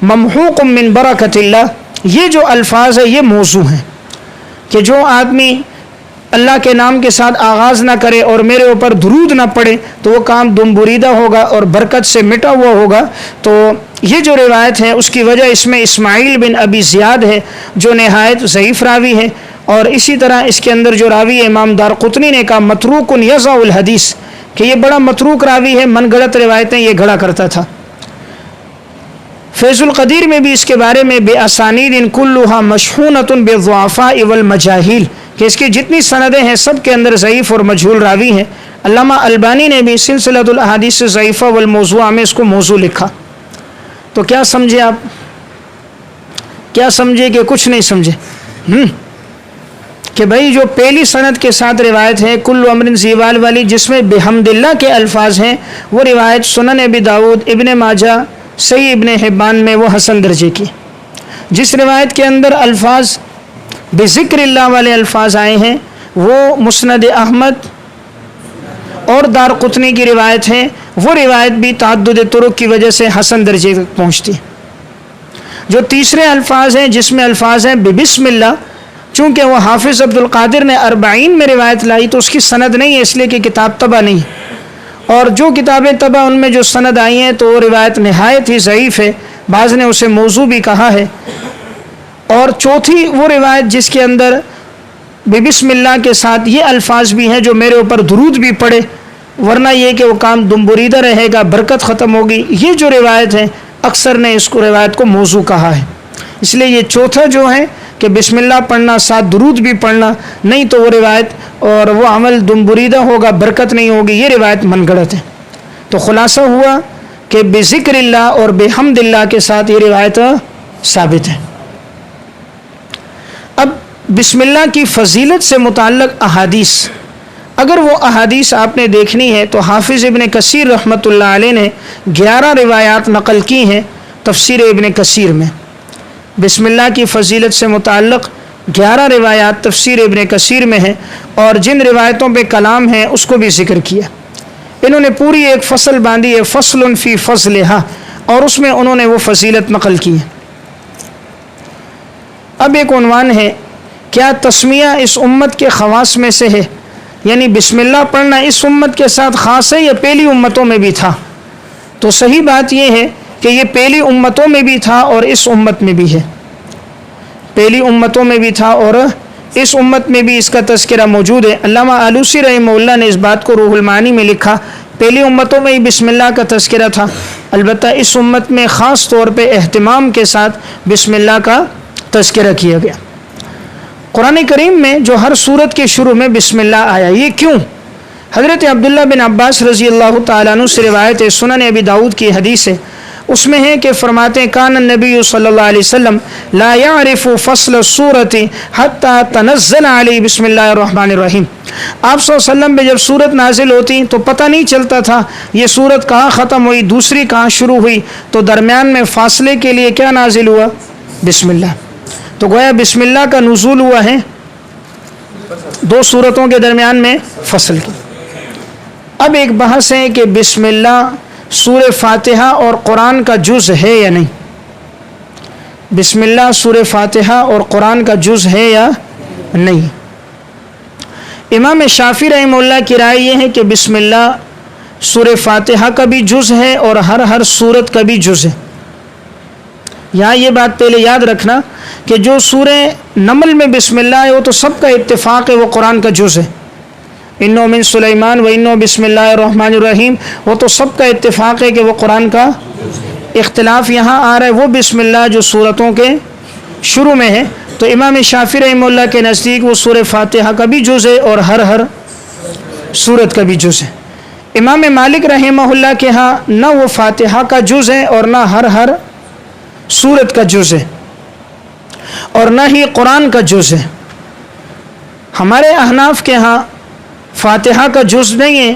ممحوق من برکت اللہ، یہ جو الفاظ ہے یہ موضوع ہیں کہ جو آدمی اللہ کے نام کے ساتھ آغاز نہ کرے اور میرے اوپر درود نہ پڑے تو وہ کام دم بریدہ ہوگا اور برکت سے مٹا ہوا ہوگا۔ تو یہ جو روایت ہے اس کی وجہ اس میں اسماعیل بن ابی زیاد ہے جو نہایت ضعیف راوی ہے، اور اسی طرح اس کے اندر جو راوی ہے امام دارقطنی نے کہا متروک یضع الحدیث، کہ یہ بڑا متروک راوی ہے، من گڑت روایتیں یہ گھڑا کرتا تھا۔ فیض القدیر میں بھی اس کے بارے میں بے اسانید کلھا مشحونۃ بالضعفاء والمجاہیل، کہ اس کی جتنی سندیں ہیں سب کے اندر ضعیف اور مجہول راوی ہیں۔ علامہ البانی نے بھی سلسلۃ الاحادیث ضعیفہ والموضوعہ میں اس کو موضوع لکھا۔ تو کیا سمجھے آپ؟ کیا سمجھے کہ کچھ نہیں سمجھے؟ کہ بھائی جو پہلی سند کے ساتھ روایت ہے کل امر ذی بال والی جس میں بحمد اللہ کے الفاظ ہیں، وہ روایت سنن ابی داؤد، ابن ماجہ، صحیح ابن حبان میں وہ حسن درجے کی۔ جس روایت کے اندر الفاظ بذکر اللہ والے الفاظ آئے ہیں وہ مسند احمد اور دارقطنی کی روایت ہے، وہ روایت بھی تعدد طرق کی وجہ سے حسن درجے تک پہنچتی۔ جو تیسرے الفاظ ہیں جس میں الفاظ ہیں ببسم اللہ، چونکہ وہ حافظ عبد القادر نے اربعین میں روایت لائی تو اس کی سند نہیں ہے، اس لیے کہ کتاب طبع نہیں، اور جو کتابیں طبع ان میں جو سند آئی ہیں تو وہ روایت نہایت ہی ضعیف ہے، بعض نے اسے موضوع بھی کہا ہے۔ اور چوتھی وہ روایت جس کے اندر بسم اللہ کے ساتھ یہ الفاظ بھی ہیں جو میرے اوپر درود بھی پڑے ورنہ یہ کہ وہ کام دم بریدہ رہے گا، برکت ختم ہوگی، یہ جو روایت ہے اکثر نے اس کو روایت کو موضوع کہا ہے۔ اس لیے یہ چوتھا جو ہے کہ بسم اللہ پڑھنا ساتھ درود بھی پڑھنا، نہیں تو وہ روایت اور وہ عمل دم بریدہ ہوگا، برکت نہیں ہوگی، یہ روایت من گڑت ہے۔ تو خلاصہ ہوا کہ بذکر اللہ اور بحمد اللہ کے ساتھ یہ روایت ثابت ہے۔ اب بسم اللہ کی فضیلت سے متعلق احادیث، اگر وہ احادیث آپ نے دیکھنی ہے تو حافظ ابن کثیر رحمۃ اللہ علیہ نے 11 روایات نقل کی ہیں تفسیر ابن کثیر میں۔ بسم اللہ کی فضیلت سے متعلق 11 روایات تفسیر ابن کثیر میں ہیں، اور جن روایتوں پہ کلام ہے اس کو بھی ذکر کیا۔ انہوں نے پوری ایک فصل باندھی ہے، فصل فی فضلہا، اور اس میں انہوں نے وہ فضیلت نقل کی ہے۔ اب ایک عنوان ہے، کیا تسمیہ اس امت کے خواص میں سے ہے؟ یعنی بسم اللہ پڑھنا اس امت کے ساتھ خاص ہے یا پہلی امتوں میں بھی تھا؟ تو صحیح بات یہ ہے کہ یہ پہلی امتوں میں بھی تھا اور اس امت میں بھی ہے، پہلی امتوں میں بھی تھا اور اس امت میں بھی اس کا تذکرہ موجود ہے۔ علامہ آلوسی رحمہ اللہ نے اس بات کو روح المعانی میں لکھا، پہلی امتوں میں ہی بسم اللہ کا تذکرہ تھا، البتہ اس امت میں خاص طور پہ اہتمام کے ساتھ بسم اللہ کا تذکرہ کیا گیا۔ قرآن کریم میں جو ہر سورت کے شروع میں بسم اللہ آیا، یہ کیوں؟ حضرت عبداللہ بن عباس رضی اللہ تعالیٰ عنہ سے روایت ہے، سنن ابی داؤد کی حدیث ہے، اس میں ہے کہ فرماتے ہیں کان النبی صلی اللہ علیہ وسلم لا یعرف فصل السورۃ حتی تنزل علیہ بسم اللہ الرحمن الرحیم. آپ صلی اللہ علیہ وسلم پہ جب سورت نازل ہوتی تو پتہ نہیں چلتا تھا یہ سورت کہاں ختم ہوئی دوسری کہاں شروع ہوئی. تو درمیان میں فاصلے کے لیے کیا نازل ہوا؟ بسم اللہ. تو گویا بسم اللہ کا نزول ہوا ہے دو سورتوں کے درمیان میں فصل کی. اب ایک بحث ہے کہ بسم اللہ سورہ فاتحہ اور قرآن کا جز ہے یا نہیں. بسم اللہ سورہ فاتحہ اور قرآن کا جز ہے یا نہیں. امام شافعی رحمہ اللہ کی رائے یہ ہے کہ بسم اللہ سورہ فاتحہ کا بھی جز ہے اور ہر سورت کا بھی جز ہے. یہاں یہ بات پہلے یاد رکھنا کہ جو سورہ نمل میں بسم اللہ ہے وہ تو سب کا اتفاق ہے وہ قرآن کا جز ہے. انو من سلیمان و انو بسم اللہ الرحمن الرحیم وہ تو سب کا اتفاق ہے کہ وہ قرآن کا. اختلاف یہاں آ رہا ہے وہ بسم اللہ جو سورتوں کے شروع میں ہے. تو امام شافعی رحمہ اللہ کے نزدیک وہ سورہ فاتحہ کا بھی جز ہے اور ہر سورت کا بھی جز ہے. امام مالک رحمہ اللہ کے ہاں نہ وہ فاتحہ کا جز ہے اور نہ ہر سورت کا جز ہے اور نہ ہی قرآن کا جز ہے. ہمارے احناف کے ہاں فاتحہ کا جز نہیں ہے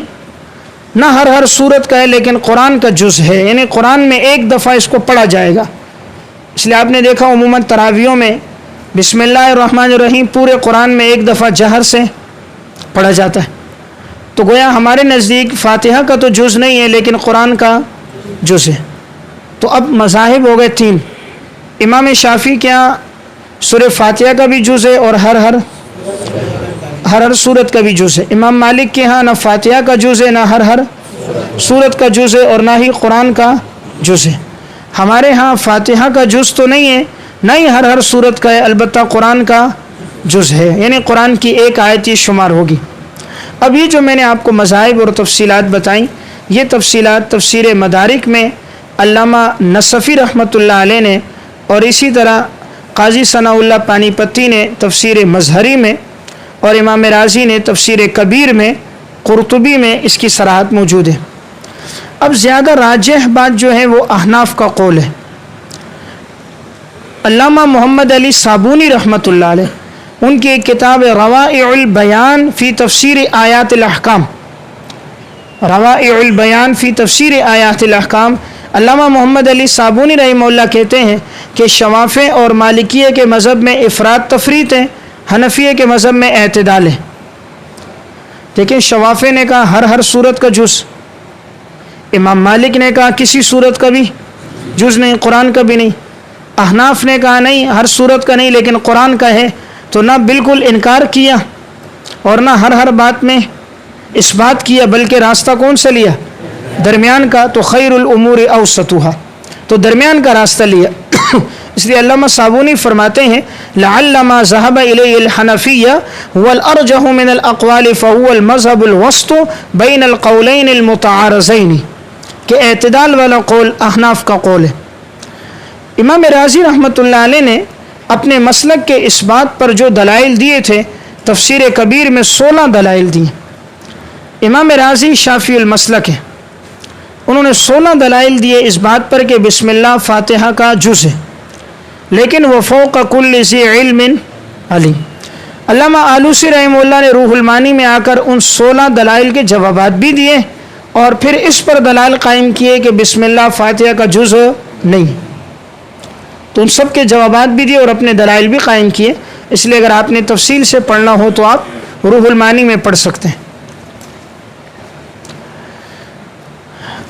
نہ ہر سورت کا ہے لیکن قرآن کا جز ہے. یعنی قرآن میں ایک دفعہ اس کو پڑھا جائے گا. اس لیے آپ نے دیکھا عموماً تراویحوں میں بسم اللہ الرحمن الرحیم پورے قرآن میں ایک دفعہ جہر سے پڑھا جاتا ہے. تو گویا ہمارے نزدیک فاتحہ کا تو جز نہیں ہے لیکن قرآن کا جز ہے. تو اب مذاہب ہو گئے تین. امام شافعی کے یہاں سورہ فاتحہ کا بھی جز ہے اور ہر سورت کا بھی جز ہے. امام مالک کے ہاں نہ فاتحہ کا جز ہے نہ ہر سورت کا جز ہے اور نہ ہی قرآن کا جز ہے. ہمارے ہاں فاتحہ کا جز تو نہیں ہے نہ ہی ہر سورت کا ہے البتہ قرآن کا جز ہے. یعنی قرآن کی ایک آیت یہ شمار ہوگی. اب یہ جو میں نے آپ کو مذاہب اور تفصیلات بتائیں یہ تفصیلات تفسیر مدارک میں علامہ نصفی رحمۃ اللہ علیہ نے اور اسی طرح قاضی ثناء اللہ پانی پتی نے تفسیر مظہری میں اور امام رازی نے تفسیر کبیر میں قرطبی میں اس کی صراحت موجود ہے. اب زیادہ راجح بات جو ہے وہ احناف کا قول ہے. علامہ محمد علی صابونی رحمۃ اللہ علیہ ان کی ایک کتاب روائع البیان فی تفسیر آیات الاحکام روائع البیان فی تفسیر آیات الاحکام علامہ محمد علی صابونی رحمہ اللہ کہتے ہیں کہ شوافع اور مالکیہ کے مذہب میں افراد تفریط ہے حنفیہ کے مذہب میں اعتدال ہے. لیکن شوافع نے کہا ہر سورت کا جز. امام مالک نے کہا کسی سورت کا بھی جز نہیں قرآن کا بھی نہیں. احناف نے کہا نہیں ہر سورت کا نہیں لیکن قرآن کا ہے. تو نہ بالکل انکار کیا اور نہ ہر بات میں اس بات کیا بلکہ راستہ کون سا لیا؟ درمیان کا. تو خیر الامور اوسطها تو درمیان کا راستہ لیا. اس لیے علامہ صابونی فرماتے ہیں لعل ما ذهب الیہ الحنفیہ والارجح من الاقوال فهو المذهب الوسط بین القولین المتعارضین کہ اعتدال والا قول احناف کا قول ہے. امام رازی رحمۃ اللہ علیہ نے اپنے مسلک کے اس بات پر جو دلائل دیے تھے تفسیر کبیر میں 16 دلائل دیے. امام رازی شافعی المسلک ہے. انہوں نے 16 دلائل دیے اس بات پر کہ بسم اللہ فاتحہ کا جز ہے لیکن وہ فوق کل ذی علم علیم. علامہ آلوسی رحمہ اللہ نے روح المانی میں آ کر ان 16 دلائل کے جوابات بھی دیے اور پھر اس پر دلائل قائم کیے کہ بسم اللہ فاتحہ کا جز نہیں. تو ان سب کے جوابات بھی دیے اور اپنے دلائل بھی قائم کیے. اس لیے اگر آپ نے تفصیل سے پڑھنا ہو تو آپ روح المانی میں پڑھ سکتے ہیں.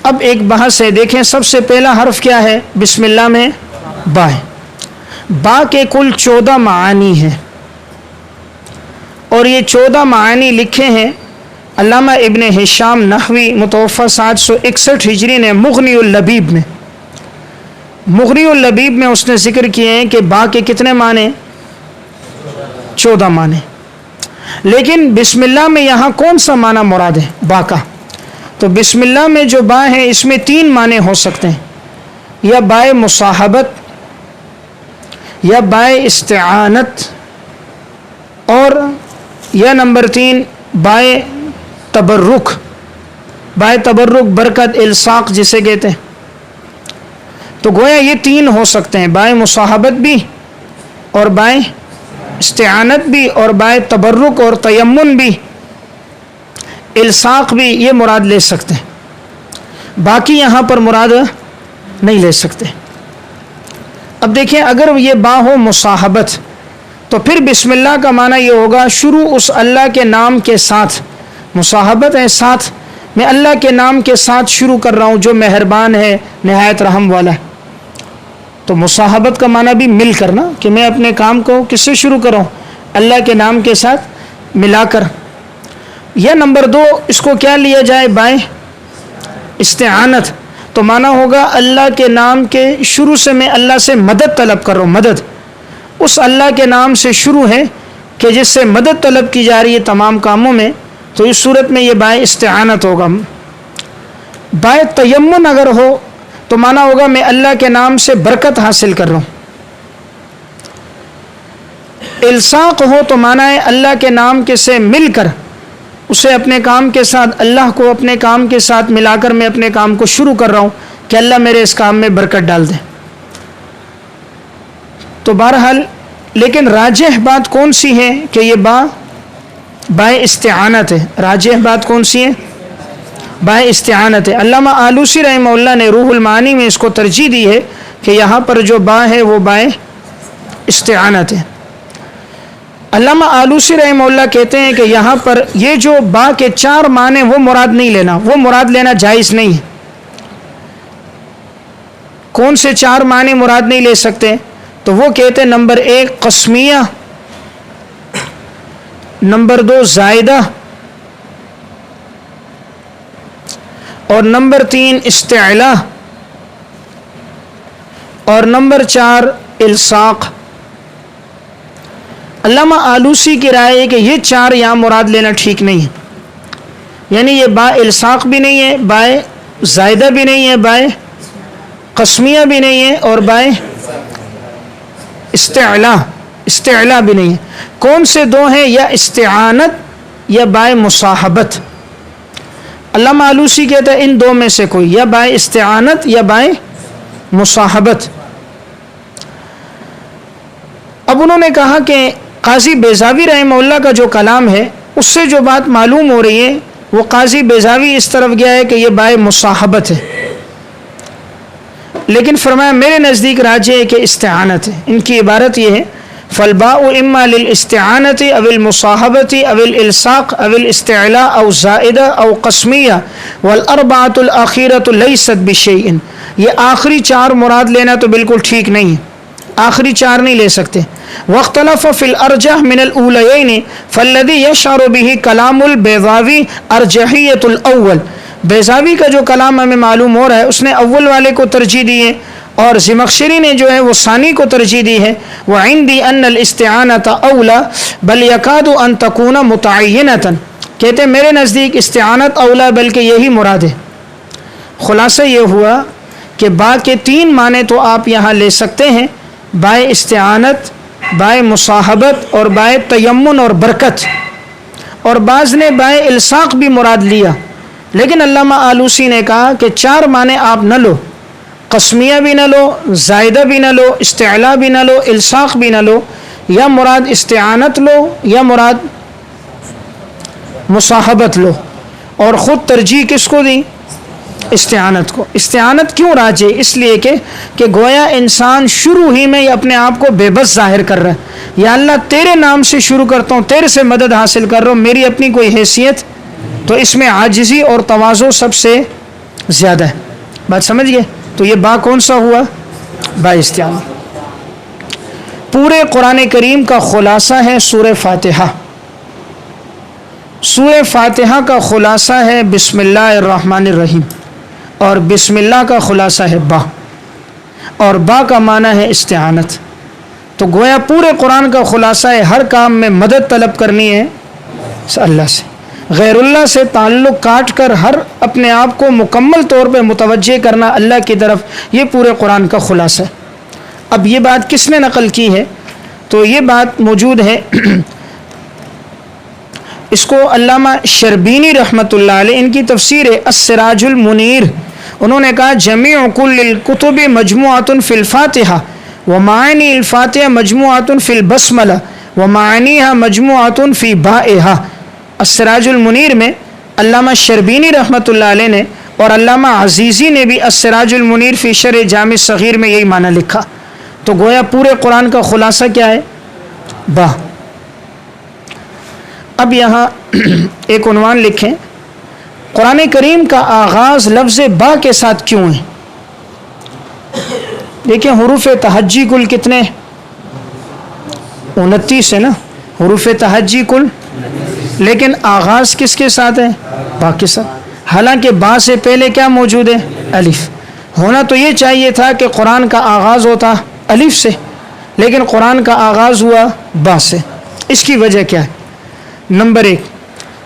اب ایک بحث ہے. دیکھیں سب سے پہلا حرف کیا ہے بسم اللہ میں؟ با ہے. با کے کل 14 معانی ہیں اور یہ 14 معانی لکھے ہیں علامہ ابن ہشام نحوی متوفی 761 ہجری نے مغنی اللبیب میں. مغنی اللبیب میں اس نے ذکر کیے ہیں کہ با کے کتنے معنی؟ 14 معنی. لیکن بسم اللہ میں یہاں کون سا معنی مراد ہے با کا؟ تو بسم اللہ میں جو با ہے اس میں 3 معنی ہو سکتے ہیں. یا بائے مصاحبت یا بائے استعانت اور یا نمبر 3 بائے تبرک. بائے تبرک برکت الصاق جسے کہتے ہیں. تو گویا یہ تین ہو سکتے ہیں، بائے مصاحبت بھی اور بائے استعانت بھی اور بائے تبرک اور تیمن بھی، الصاق بھی، یہ مراد لے سکتے ہیں، باقی یہاں پر مراد نہیں لے سکتے۔ اب دیکھیں اگر یہ با ہو مصاحبت تو پھر بسم اللہ کا معنی یہ ہوگا شروع اس اللہ کے نام کے ساتھ، مصاحبت ہے ساتھ، میں اللہ کے نام کے ساتھ شروع کر رہا ہوں جو مہربان ہے نہایت رحم والا ہے۔ تو مصاحبت کا معنی بھی مل کر نا، کہ میں اپنے کام کو کس سے شروع کروں؟ اللہ کے نام کے ساتھ ملا کر۔ یا نمبر 2 اس کو کیا لیا جائے؟ بائیں استعانت، تو معنی ہوگا اللہ کے نام کے شروع سے میں اللہ سے مدد طلب کر رہا ہوں، مدد اس اللہ کے نام سے شروع ہے کہ جس سے مدد طلب کی جا رہی ہے تمام کاموں میں، تو اس صورت میں یہ بائیں استعانت ہوگا۔ بائیں تیمن اگر ہو تو معنی ہوگا میں اللہ کے نام سے برکت حاصل کر رہا ہوں۔ الصاق ہو تو معنی ہے اللہ کے نام کے سے مل کر اسے اپنے کام کے ساتھ، اللہ کو اپنے کام کے ساتھ ملا کر میں اپنے کام کو شروع کر رہا ہوں کہ اللہ میرے اس کام میں برکت ڈال دے۔ تو بہرحال لیکن راجح بات کون سی ہے کہ یہ بائے استعانت ہے، راجح بات کون سی ہے؟ بائے استعانت ہے۔ علامہ آلوسی رحمہ اللہ نے روح المعانی میں اس کو ترجیح دی ہے کہ یہاں پر جو با ہے وہ بائے استعانت ہے۔ علامہ آلوسی رحمہ اللہ کہتے ہیں کہ یہاں پر یہ جو با کے 4 معنی وہ مراد نہیں لینا، وہ مراد لینا جائز نہیں ہے۔ کون سے 4 معنی مراد نہیں لے سکتے؟ تو وہ کہتے ہیں نمبر 1 قسمیہ، نمبر 2 زائدہ، اور نمبر 3 استعلا، اور نمبر 4 الصاق۔ علامہ آلوسی کی رائے ہے کہ یہ 4 یہاں مراد لینا ٹھیک نہیں ہے، یعنی یہ با الصاق بھی نہیں ہے، بائے زائدہ بھی نہیں ہے، بائے قسمیہ بھی نہیں ہے، اور بائے استعلا بھی نہیں ہے۔ کون سے 2 ہیں؟ یا استعانت یا بائے مصاحبت۔ علامہ آلوسی کہتا ہے ان 2 میں سے کوئی، یا بائے استعانت یا بائے مصاحبت۔ اب انہوں نے کہا کہ قاضی بیضاوی رحمہ اللہ کا جو کلام ہے اس سے جو بات معلوم ہو رہی ہے وہ قاضی بیضاوی اس طرف گیا ہے کہ یہ بائے مصاحبت ہے، لیکن فرمایا میرے نزدیک راجح ہے کہ استعانت ہے۔ ان کی عبارت یہ ہے فالباء اما للاستعانت او المصاحبت او الالصاق او الاستعلاء او زائدہ او قسمیہ والاربعۃ الاخیرۃ لیست بشیء۔ یہ آخری 4 مراد لینا تو بالکل ٹھیک نہیں ہے، آخری 4 نہیں لے سکتے۔ واختلف فی الارجح من الاولیین فالذی یشعر به کلام البیضاوی ارجحیۃ الاول۔ بیضاوی کا جو کلام ہمیں معلوم ہو رہا ہے اس نے اول والے کو ترجیح دی ہے، اور زمخشری نے جو ہے وہ ثانی کو ترجیح دی ہے۔ وعندی ان الاستعانۃ اولا بل یکاد ان تکون متعینۃ، کہتے ہیں میرے نزدیک استعانت اولا بلکہ یہی مراد ہے۔ خلاصہ یہ ہوا کہ با کے 3 معنی تو آپ یہاں لے سکتے ہیں، بائے استعانت، بائے مصاحبت اور بائے تیمن اور برکت، اور بعض نے بائے الصاق بھی مراد لیا، لیکن علامہ آلوسی نے کہا کہ 4 معنی آپ نہ لو، قسمیہ بھی نہ لو، زائدہ بھی نہ لو، استعلا بھی نہ لو، الصاق بھی نہ لو، یا مراد استعانت لو یا مراد مصاحبت لو، اور خود ترجیح کس کو دی؟ استعانت کو۔ استعانت کیوں راجے؟ اس لیے کہ گویا انسان شروع ہی میں اپنے آپ کو بے بس ظاہر کر رہا ہے، یا اللہ تیرے نام سے شروع کرتا ہوں، تیرے سے مدد حاصل کر رہا ہوں، میری اپنی کوئی حیثیت، تو اس میں عاجزی اور تواضع سب سے زیادہ ہے۔ بات سمجھ گئے؟ تو یہ با کون سا ہوا؟ با استعانت۔ پورے قرآن کریم کا خلاصہ ہے سورہ فاتحہ۔ سورہ فاتحہ کا خلاصہ ہے بسم اللہ الرحمن الرحیم، اور بسم اللہ کا خلاصہ ہے با، اور با کا معنی ہے استعانت۔ تو گویا پورے قرآن کا خلاصہ ہے ہر کام میں مدد طلب کرنی ہے اللہ سے، غیر اللہ سے تعلق کاٹ کر ہر اپنے آپ کو مکمل طور پہ متوجہ کرنا اللہ کی طرف، یہ پورے قرآن کا خلاصہ ہے۔ اب یہ بات کس نے نقل کی ہے؟ تو یہ بات موجود ہے، اس کو علامہ شربینی رحمۃ اللہ علیہ ان کی تفسیر ہے السراج المنیر انہوں نے کہا جمیع کل الکتب مجموعۃ فی الفاتحہ ومعانی الفاتحہ مجموعۃ فی البسملہ ومعانیہا مجموعۃ فی بائہا۔ السراج المنیر میں علامہ شربینی رحمۃ اللہ علیہ نے اور علامہ عزیزی نے بھی السراج المنیر فی شرح جامع صغیر میں یہی معنی لکھا۔ تو گویا پورے قرآن کا خلاصہ کیا ہے؟ با۔ اب یہاں ایک عنوان لکھیں، قرآن کریم کا آغاز لفظ با کے ساتھ کیوں ہے؟ دیکھیں حروف تہجی کل کتنے؟ 29 ہے نا، حروف تہجی کل، لیکن آغاز کس کے ساتھ ہے؟ با کے ساتھ۔ حالانکہ با سے پہلے کیا موجود ہے؟ الف۔ ہونا تو یہ چاہیے تھا کہ قرآن کا آغاز ہوتا الف سے، لیکن قرآن کا آغاز ہوا با سے۔ اس کی وجہ کیا ہے؟ نمبر 1،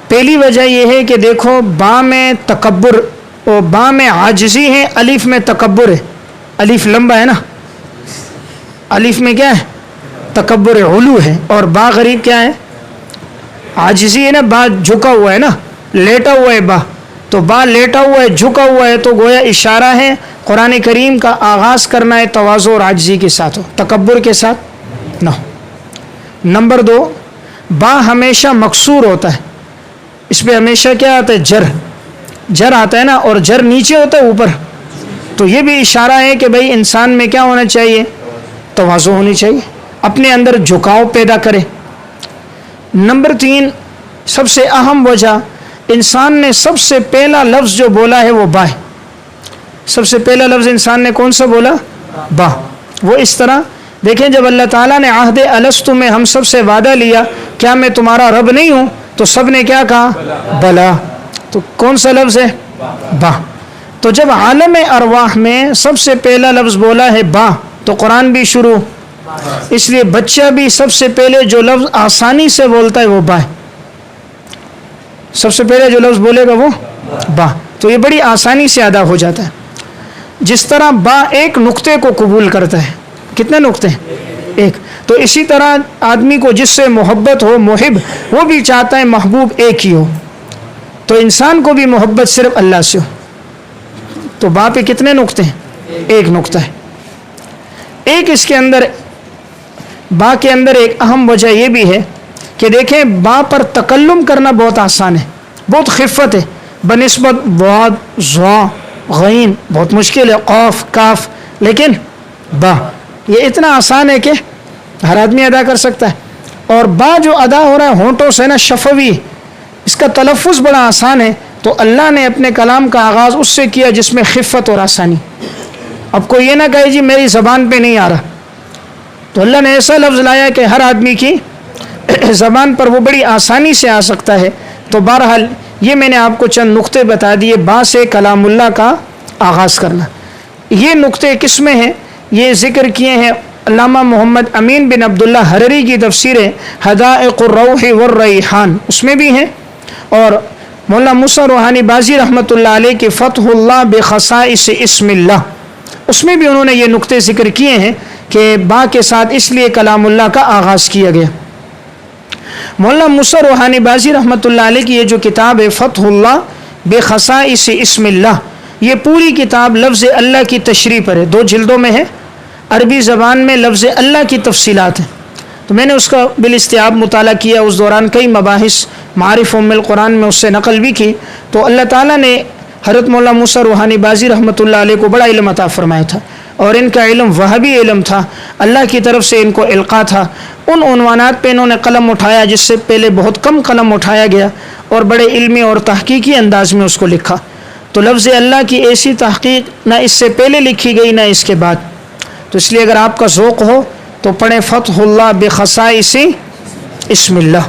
پہلی وجہ یہ ہے کہ دیکھو با میں تکبر اور با میں عاجزی ہے، الف میں تکبر ہے۔ الف لمبا ہے نا، الف میں کیا ہے؟ تکبر علو ہے، اور با غریب کیا ہے؟ عاجزی ہے نا، با جھکا ہوا ہے نا، لیٹا ہوا ہے با، تو با لیٹا ہوا ہے، جھکا ہوا ہے، تو گویا اشارہ ہے قرآن کریم کا آغاز کرنا ہے تواضع اور عاجزی کے ساتھ ہو، تکبر کے ساتھ نہ ہو۔ نمبر 2، با ہمیشہ مکسور ہوتا ہے، اس پہ ہمیشہ کیا آتا ہے؟ جر، جر آتا ہے نا، اور جر نیچے ہوتا ہے اوپر، تو یہ بھی اشارہ ہے کہ بھائی انسان میں کیا ہونا چاہیے؟ تواضع ہونی چاہیے، اپنے اندر جھکاؤ پیدا کرے۔ نمبر 3، سب سے اہم وجہ، انسان نے سب سے پہلا لفظ جو بولا ہے وہ با ہے۔ سب سے پہلا لفظ انسان نے کون سا بولا؟ با۔ وہ اس طرح دیکھیں جب اللہ تعالیٰ نے عہد الستو میں ہم سب سے وعدہ لیا کیا میں تمہارا رب نہیں ہوں، تو سب نے کیا کہا؟ بلا۔ تو کون سا لفظ ہے؟ با۔ تو جب عالم ارواح میں سب سے پہلا لفظ بولا ہے با، تو قرآن بھی شروع، اس لیے بچہ بھی سب سے پہلے جو لفظ آسانی سے بولتا ہے وہ با ہے۔ سب سے پہلے جو لفظ بولے گا وہ با، تو یہ بڑی آسانی سے ادا ہو جاتا ہے۔ جس طرح با ایک نقطے کو قبول کرتا ہے، کتنے نقطے ہیں؟ ایک، تو اسی طرح آدمی کو جس سے محبت ہو، محب، وہ بھی چاہتا ہے محبوب ایک ہی ہو، تو انسان کو بھی محبت صرف اللہ سے ہو، تو با پہ کتنے نقطے ہیں؟ ایک نقطہ ہے۔ ایک اس کے اندر با کے اندر ایک اہم وجہ یہ بھی ہے کہ دیکھیں با پر تکلم کرنا بہت آسان ہے، بہت خفت ہے، بنسبت ضاد، ظا، غین بہت مشکل ہے، قاف، کاف، لیکن با یہ اتنا آسان ہے کہ ہر آدمی ادا کر سکتا ہے۔ اور با جو ادا ہو رہا ہے ہونٹوں سے نا، شفوی، اس کا تلفظ بڑا آسان ہے، تو اللہ نے اپنے کلام کا آغاز اس سے کیا جس میں خفت اور آسانی۔ اب کوئی یہ نہ کہے جی میری زبان پہ نہیں آ رہا، تو اللہ نے ایسا لفظ لایا کہ ہر آدمی کی زبان پر وہ بڑی آسانی سے آ سکتا ہے۔ تو بہرحال یہ میں نے آپ کو چند نقطے بتا دیے با سے کلام اللہ کا آغاز کرنا۔ یہ نقطے کس میں ہیں؟ یہ ذکر کیے ہیں علامہ محمد امین بن عبداللہ حرری کی تفسیر حدائق الروح والریحان، اس میں بھی ہیں، اور مولانا موسیٰ روحانی بازی رحمۃ اللہ علیہ کے فتح اللہ بخصائص اسم اللہ، اس میں بھی انہوں نے یہ نقطے ذکر کیے ہیں کہ با کے ساتھ اس لیے کلام اللہ کا آغاز کیا گیا۔ مولانا موسیٰ روحانی بازی رحمۃ اللہ علیہ کی یہ جو کتاب ہے فتح اللہ بخصائص اسم اللہ، یہ پوری کتاب لفظ اللہ کی تشریح پر ہے، 2 جلدوں میں ہے، عربی زبان میں لفظ اللہ کی تفصیلات ہیں۔ تو میں نے اس کا بالاستیعاب مطالعہ کیا، اس دوران کئی مباحث معارف ام القرآن میں اس سے نقل بھی کی، تو اللہ تعالیٰ نے حضرت مولانا موسیٰ روحانی بازی رحمۃ اللہ علیہ کو بڑا علم عطا فرمایا تھا، اور ان کا علم وہابی علم تھا، اللہ کی طرف سے ان کو القاء تھا۔ ان عنوانات پہ انہوں نے قلم اٹھایا جس سے پہلے بہت کم قلم اٹھایا گیا، اور بڑے علمی اور تحقیقی انداز میں اس کو لکھا۔ تو لفظ اللہ کی ایسی تحقیق نہ اس سے پہلے لکھی گئی نہ اس کے بعد، تو اس لیے اگر آپ کا ذوق ہو تو پڑھیں فتح اللہ بخصائص اسم اللہ۔